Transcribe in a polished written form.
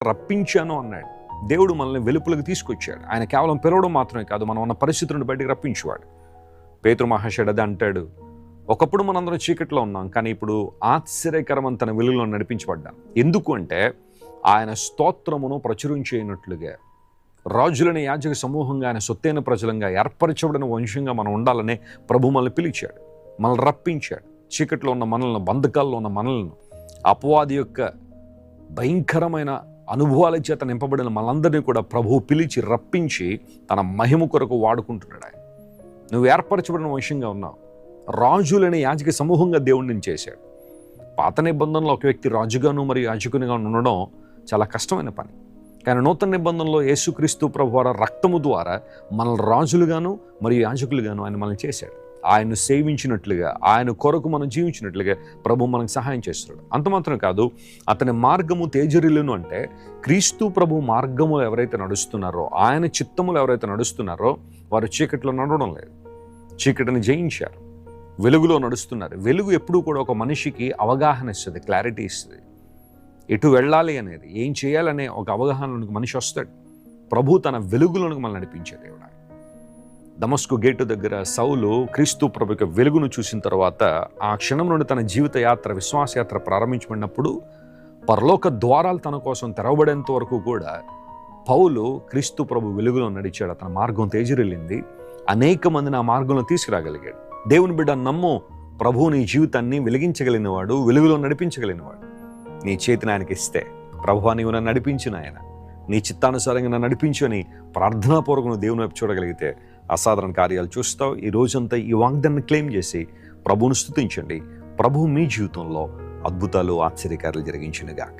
రప్పించాను అన్నాడు. దేవుడు మనల్ని వెలుపులకు తీసుకొచ్చాడు. ఆయన కేవలం పిలవడం మాత్రమే కాదు, మనం ఉన్న పరిస్థితులను బయటికి రప్పించేవాడు. పేతురు మహాశయుడు అదే అంటాడు, ఒకప్పుడు మనందరం చీకట్లో ఉన్నాం, కానీ ఇప్పుడు ఆశ్చర్యకరమైన తన వెలుగులో నడిపించబడ్డాం. ఎందుకు అంటే ఆయన స్తోత్రమును ప్రచురించేయనట్లుగా రాజులని యాజక సమూహంగా ఆయన సొత్తైన ప్రజలంగా ఏర్పరచబడిన వంశంగా మనం ఉండాలనే ప్రభు మనల్ని పిలిచాడు, మనల్ని రప్పించాడు. చీకట్లో ఉన్న మనల్ని, బంధకాల్లో ఉన్న మనల్ని, అపవాది యొక్క భయంకరమైన అనుభవాల చేత నింపబడిన మనందరినీ కూడా ప్రభువు పిలిచి రప్పించి తన మహిమ కొరకు వాడుకుంటున్నాడు. ఆయన నువ్వు ఏర్పరచబడిన వంశంగా ఉన్నావు. రాజులని యాజక సమూహంగా దేవుడిని చేశాడు. పాత నిబంధనలో ఒక వ్యక్తి రాజుగాను మరియు యాజకునిగా ఉండడం చాలా కష్టమైన పని. కానీ నూతన నిబంధనలో యేసుక్రీస్తు ప్రభు వారి రక్తము ద్వారా మనల్ని రాజులుగాను మరియు యాజకులుగాను ఆయన మనల్ని చేశాడు. ఆయన్ను సేవించినట్లుగా, ఆయన కొరకు మనం జీవించినట్లుగా ప్రభు మనకు సహాయం చేస్తున్నాడు. అంత మాత్రం కాదు, అతని మార్గము తేజరిల్లును అంటే క్రీస్తు ప్రభు మార్గములు ఎవరైతే నడుస్తున్నారో, ఆయన చిత్తములు ఎవరైతే నడుస్తున్నారో వారు చీకట్లో నడవడం లేదు, చీకటిని జయించారు, వెలుగులో నడుస్తున్నారు. వెలుగు ఎప్పుడూ కూడా ఒక మనిషికి అవగాహన ఇస్తుంది, క్లారిటీ ఇస్తుంది. ఎటు వెళ్ళాలి అనేది, ఏం చేయాలనే ఒక అవగాహనలోనికి మనిషి వస్తాడు. ప్రభు తన వెలుగులోనికి మనల్ని నడిపించే దేవుడు. దమస్కు గేటు దగ్గర సౌలు క్రీస్తు ప్రభు యొక్క వెలుగును చూసిన తర్వాత ఆ క్షణం నుండి తన జీవిత యాత్ర, విశ్వాస యాత్ర ప్రారంభించబడినప్పుడు పరలోక ద్వారాలు తన కోసం తెరవబడేంత వరకు కూడా పౌలు క్రీస్తు ప్రభు వెలుగులో నడిచాడు. అతని మార్గం తేజరిల్లింది. అనేక మందిని ఆ మార్గంలో తీసుకురాగలిగాడు. దేవుని బిడ్డ నమ్ము, ప్రభువు నీ జీవితాన్ని వెలిగించగలిగినవాడు, వెలుగులో నడిపించగలిగినవాడు. నీ చేతిని ఆయనకి ఇస్తే, ప్రభువా నీవు నన్ను నడిపించిన ఆయన, నీ చిత్తానుసారంగా నన్ను నడిపించు అని ప్రార్థనాపూర్వకంగా దేవుని వైపు చూడగలిగితే అసాధారణ కార్యాలు చూస్తావు. ఈ రోజంతా ఈ వాగ్దాన్ని క్లెయిమ్ చేసి ప్రభువును స్తుతించండి. ప్రభువు మీ జీవితంలో అద్భుతాలు, ఆశ్చర్యకార్యాలు జరిగించును గాక.